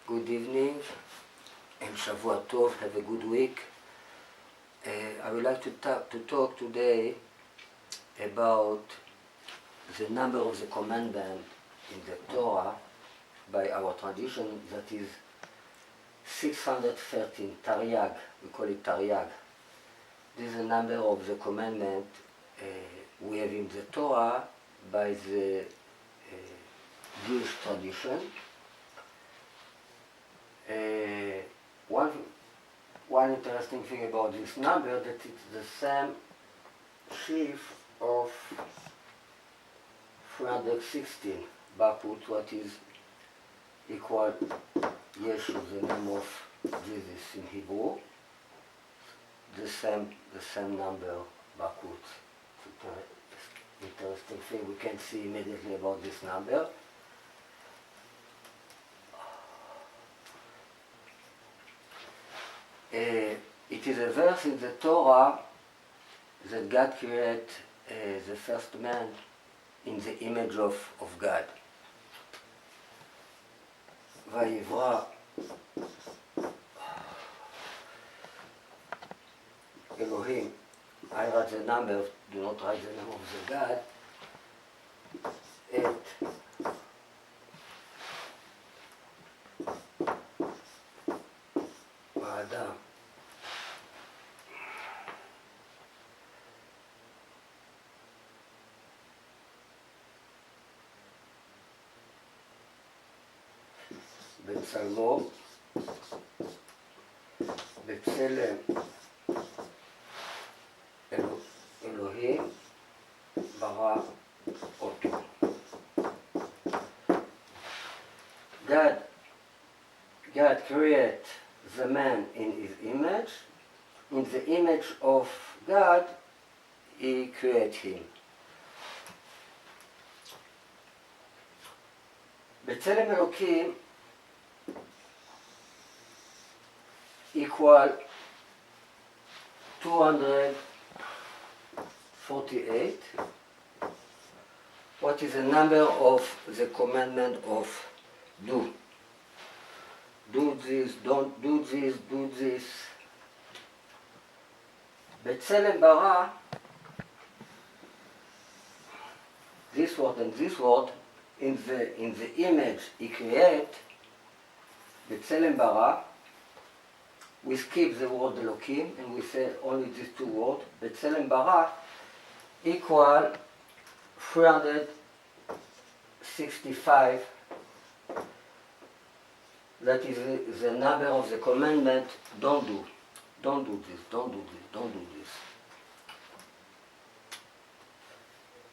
Good evening and Shavua Tov, have a good week. I would like to talk today about the number of the commandment in the Torah by our tradition, that is 613, Taryag, we call it Taryag. This is the number of the commandment we have in the Torah by the Jewish tradition. One interesting thing about this number, that it's the same sheaf of 316 backward, what is equal Yeshu, the name of Jesus in Hebrew, the same number backwards. It's an interesting thing we can see immediately about this number. It is a verse in the Torah that God created the first man in the image of God. ויברא אלוהים, I write the number, do not write the name of the God, את האדם. בצלמו, בצלם אלוהים ברא אותו. God created the man in his image. In the image of God, he created him. בצלם אלוקים equal 248. What is the number of the commandment of do? Do this, don't do this, do this. בצלם ברא, this word and this word, in the image he created, בצלם ברא, we skip the word Elokim and we say only these two words. בצלם ברא equal 365. That is the number of the commandment, don't do. Don't do this, don't do this, don't do this.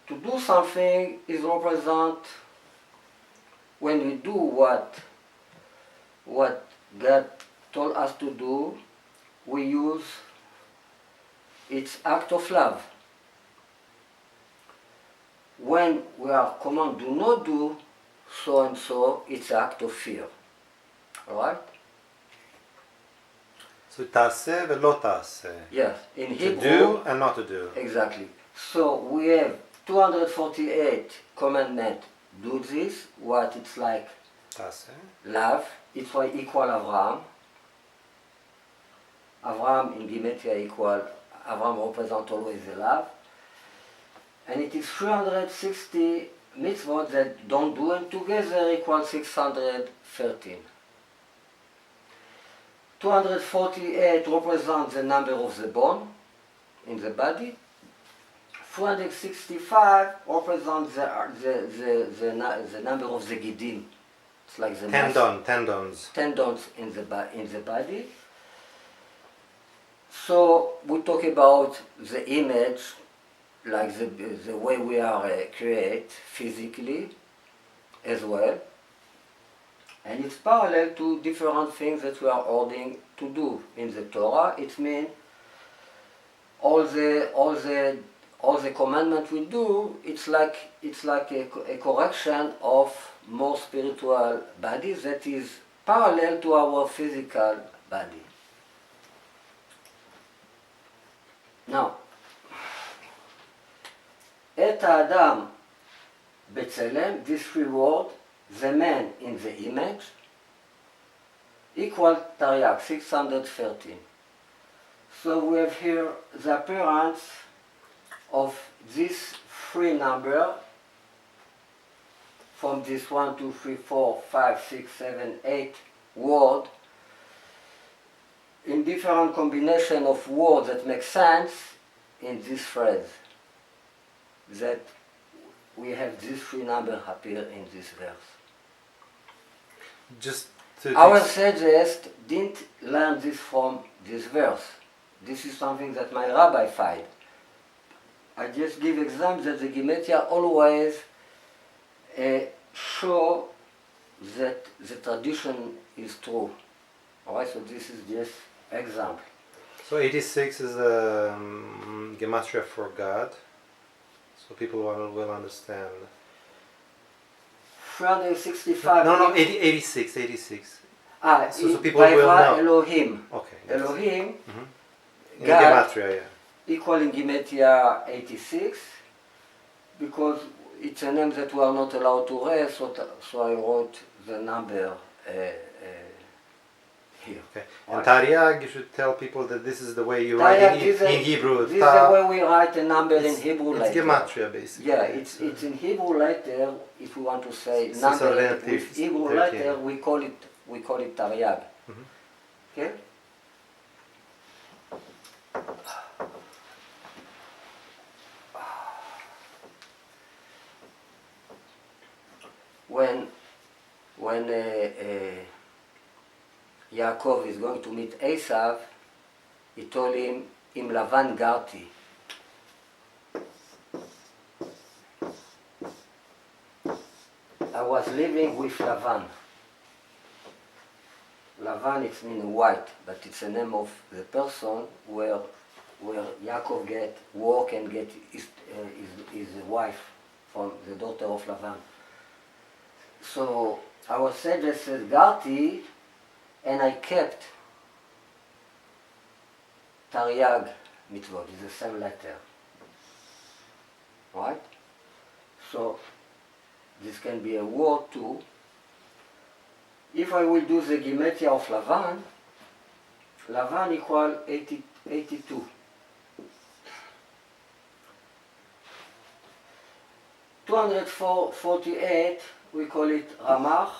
To do something is represent when we do what God told us to do, we use its act of love. When we are commanded do not do so and so, it's act of fear. Alright? So תעשה ולא תעשה. Yes, in Hebrew. To do and not to do. Exactly. So we have 248 commandments. Do this, what it's like תעשה. love. It's why equal Avraham. Avraham in Gematria equal, Avraham represents always the love. And it is 360 mitzvot that don't do, and together equal 613. 248 represents the number of the bone in the body. 465 represents the number of the gidim. It's like the tendons in the body. So we talk about the image, like the way we are created physically as well. And it's parallel to different things that we are ordering to do in the Torah. It means all the commandments we do, it's like a correction of more spiritual body that is parallel to our physical body. Now, את האדם בצלם, this three words, the man in the image, equal Taryag, 613. So we have here the appearance of this three number from this 1, 2, 3, 4, 5, 6, 7, 8 word in different combination of words that make sense in this phrase. That we have these three numbers appear in this verse. Just to Our sages didn't learn this from this verse. This is something that my rabbi found. I just give examples that the Gematria always show that the tradition is true. Alright, so this is just example. So 86 is a gematria for God, so people will understand. 365. No, 86. So people Viברא will know. Elohim. Okay. Elohim, In God, gematria, yeah. equal in Gematria 86, because it's a name that we are not allowed to read, so I wrote the number here. Okay. And Taryag, you should tell people that this is the way you Taryag write it in Hebrew. This is the way we write a number in Hebrew It's letter. gematria, basically. Yeah, it's in Hebrew letter. If we want to say It's number 613. with Hebrew letter, we call it Taryag. Okay. When Yaakov is going to meet Esav, he told him, "Im Lavan garti." I was living with Lavan. Lavan, it means white, but it's the name of the person where Yaakov get work and get his wife from the daughter of Lavan. So our sage said Garti, and I kept Taryag Mitzvot, it's the same letter. Right? So this can be a word too. If I will do the Gematria of Lavan equal 82. 248, we call it Ramach.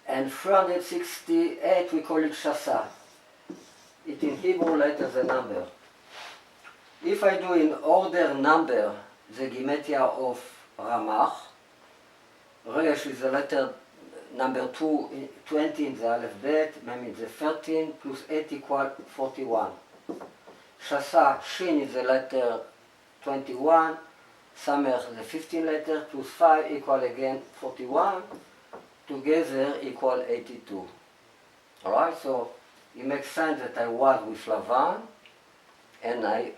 And 368, we call it Shasa. It in Hebrew letter the number. If I do in order number the Gematria of Ramach, Resh is the letter number 20 in the alphabet, Mem is the 13, plus 8 equal 41. Shasa, Shin is the letter 21, Samer the 15 letter, plus 5 equal again 41, together equal 82. Alright, so it makes sense that I was with Lavan, and I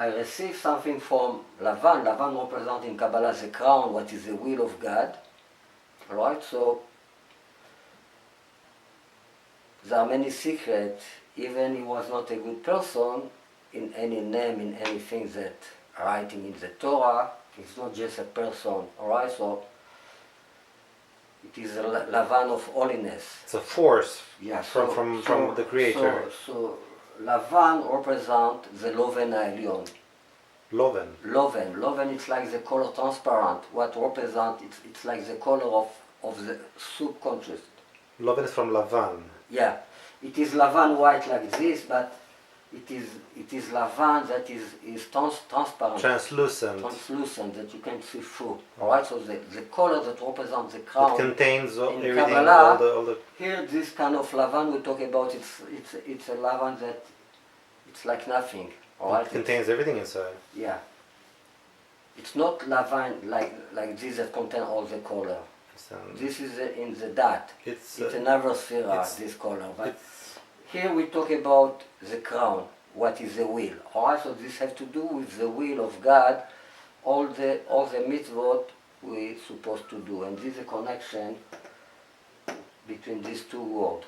received something from Lavan. Lavan represents in Kabbalah the crown, what is the will of God. Alright, so there are many secrets. Even he was not a good person in any name, in anything that writing in the Torah. It's not just a person. Alright, so it is a Lavan of holiness. It's a force from the Creator. So Lavan represents the Loven Ha'elyon. Loven, it's like the color transparent. What represents, it's like the color of the subconscious. Loven is from Lavan. Yeah, it is Lavan white like this, but it is Lavan that is transparent. Translucent, that you can see through. Alright, so the color that represents the crown. It contains everything, Kabbalah, all the... Here, this kind of Lavan we talk about, it's a Lavan that it's like nothing. Alright? It contains everything inside. Yeah. It's not Lavan like this that contains all the color. This is in the dot. It's another sphere, this color. But here we talk about the crown, what is the will. Alright, so this has to do with the will of God, all the mitzvot we're supposed to do. And this is a connection between these two words.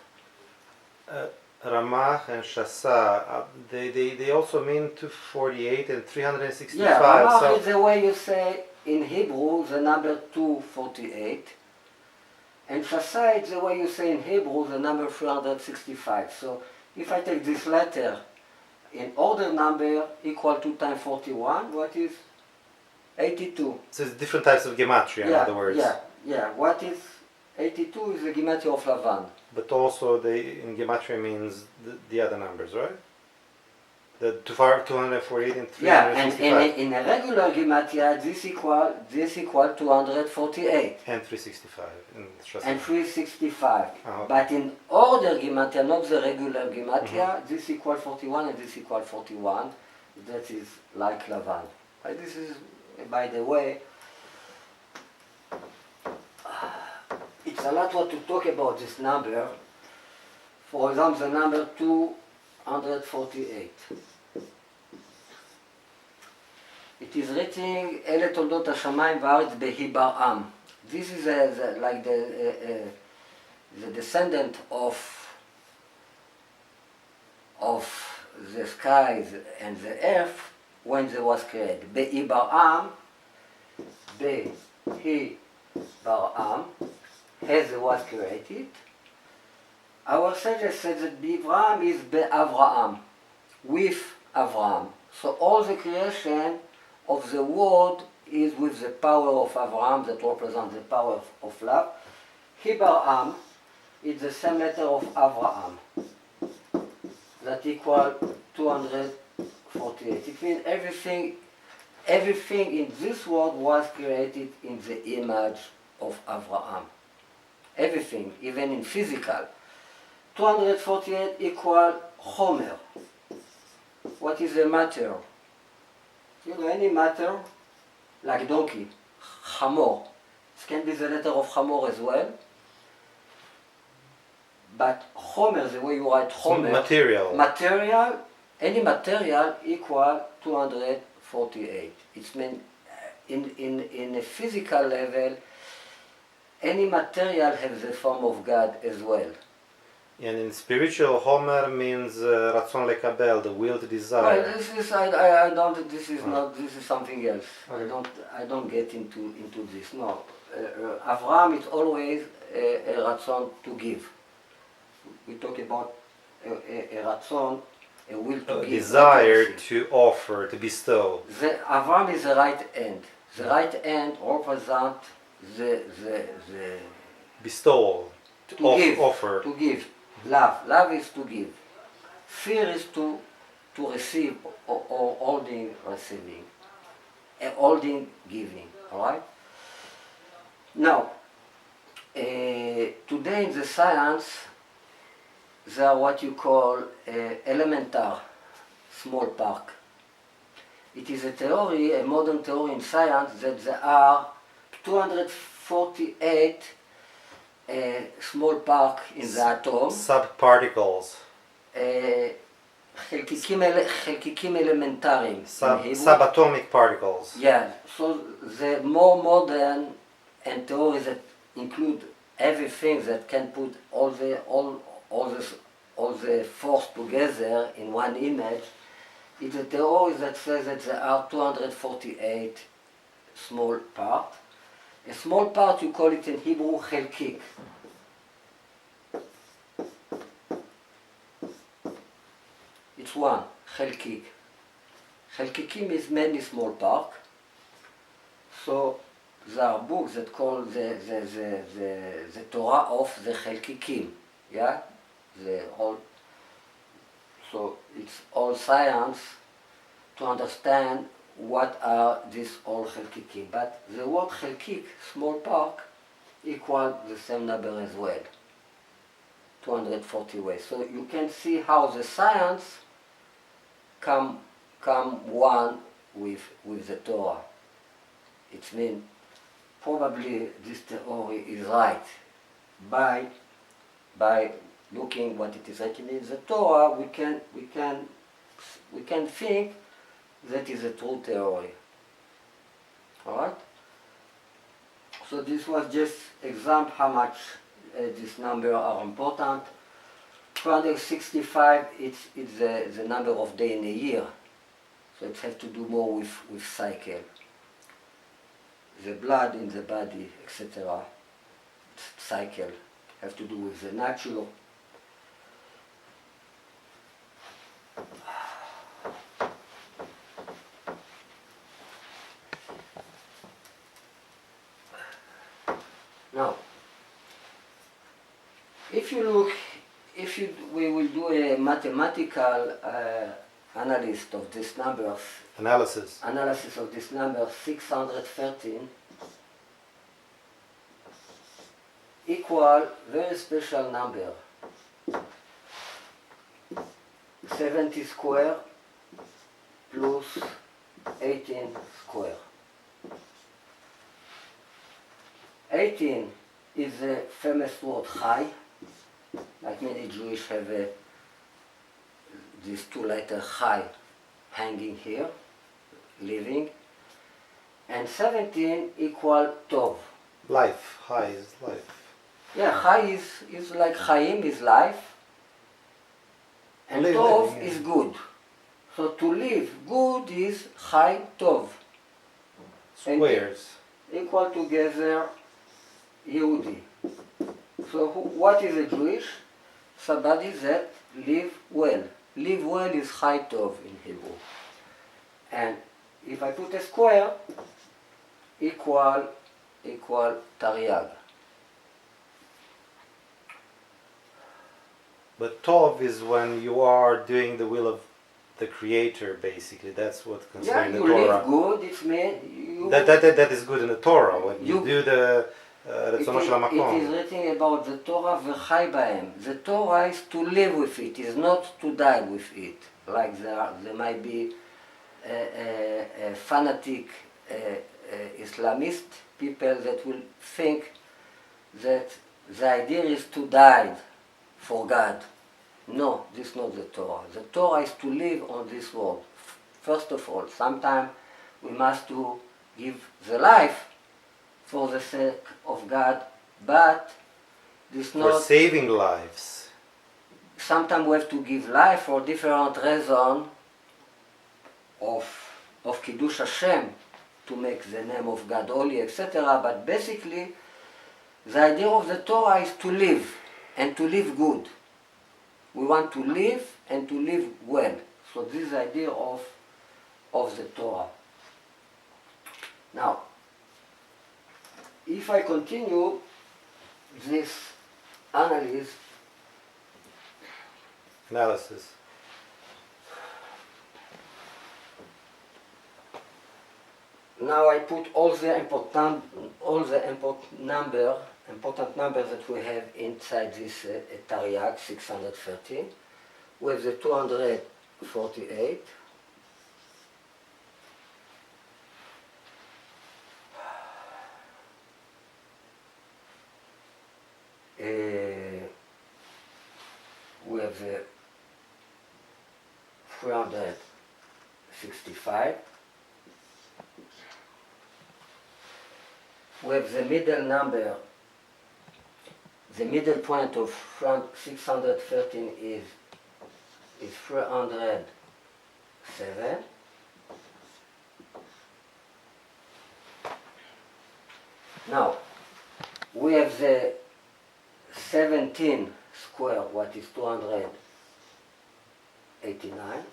Ramach and Shasa, they also mean 248 and 365. Yeah, Ramach so is the way you say in Hebrew the number 248, and Shasa is the way you say in Hebrew the number 365. So if I take this letter in order number equal to times 41, what is 82? So it's different types of gematria, in other words. Yeah. What is 82 is the gematria of Lavan. But also in gematria means the other numbers, right? The 248 and 365. Yeah, and in a regular gematria, this equal 248. And 365. And 365. Okay. But in order gematria, not the regular gematria, this equal 41 and this equal 41. That is like Lavan. This is, by the way, it's a lot what to talk about this number. For example, the number 248. It is written, אלה תולדות השמיים והארץ בהיברעם. This is like the descendant of the skies and the earth when they was created. בהיברעם, בהיברעם, as it was created. Our sages said that Abraham is Be'Avraham, with Avraham. So all the creation of the world is with the power of Avraham that represents the power of love. Hibar'am is the same letter of Avraham that equal 248. It means everything in this world was created in the image of Avraham. Everything, even in physical. 248 equal Homer. What is the matter? You know, any matter, like donkey, Hamor. It can be the letter of Hamor as well. But Homer, the way you write Homer, any material equal 248. It means in a physical level, any material has the form of God as well. And in spiritual, Homer means ratzon lekabel, the will to desire. Well, this is I don't. This is not. This is something else. Okay. I don't get into this. No, Avraham is always a ratzon to give. We talk about a ratzon, a will to give. Desire to offer, to bestow. Avraham is the right hand. The right hand represents the bestowal. to give. Offer. To give. Love is to give. Fear is to receive or holding receiving. Holding giving. Alright? Now, today in the science, there are what you call elementar small park. It is a theory, a modern theory in science, that there are 248 small park in the atom. Subparticles. חלקיקים אלמנטריים. Subatomic particles. Yeah, so the more modern and theories that include everything that can put all the force together in one image, it's a theory that says that there are 248 small parts. A small part, you call it in Hebrew חלקיק. It's one, חלקיק. חלקיקים is many small part. So there are books that call the Torah of the חלקיקים. Yeah? So it's all science to understand what are these all חלקיקים. But the word חלקיק, small part, equal the same number as well. 240 ways. So you can see how the science come one with the Torah. It means probably this theory is right. By looking what it is written in the Torah, we can think that is a true theory. Alright? So this was just example how much these numbers are important. 365, it's the number of days in a year. So it has to do more with cycle. The blood in the body, etc. Cycle have to do with the natural. Now, we will do a mathematical analysis of this numbers. Analysis of this number 613 equal very special number 70 square plus 18 square. 18 is the famous word chai, like many Jewish have these two letters chai hanging here, living, and 17 equal tov. life. Chai is life. Yeah, chai is like chaim is life, and Living, tov yeah. is good. So to live good is chai tov. Squares. Equal together Yehudi. So what is a Jewish? Somebody that live well. Live well is chai tov in Hebrew. And if I put a square, equal Taryag. But tov is when you are doing the will of the Creator, basically. That's what Yeah, concerning you the Torah. live good, it's mean you... That is good in the Torah. When you You- do the It Retzono is, Shel HaMakom. it is written about the Torah v'chai b'hem. The Torah is to live with it, is not to die with it. Like there might be a fanatic Islamist people that will think that the idea is to die for God. No, this is not the Torah. The Torah is to live on this world. First of all, sometimes we must to give the life for the sake of God, but this For not. saving lives. Sometimes we have to give life for different reasons of Kiddush Hashem, to make the name of God holy, etc. But basically, the idea of the Torah is to live, and to live good. We want to live and to live well. So this is the idea of the Torah. Now, if I continue this analysis, now I put all the important numbers that we have inside this Taryag 613 with the 248. We have the 365. We have the middle number. The middle point of 613 is 307. Now, we have the 17 square, what is 289.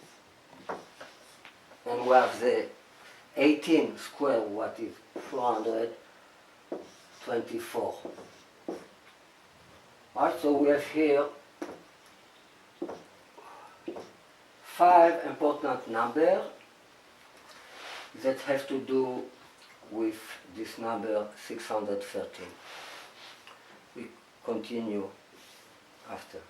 And we have the 18 square, what is 424. Right, so we have here 5 important numbers that have to do with this number 613. We continue after.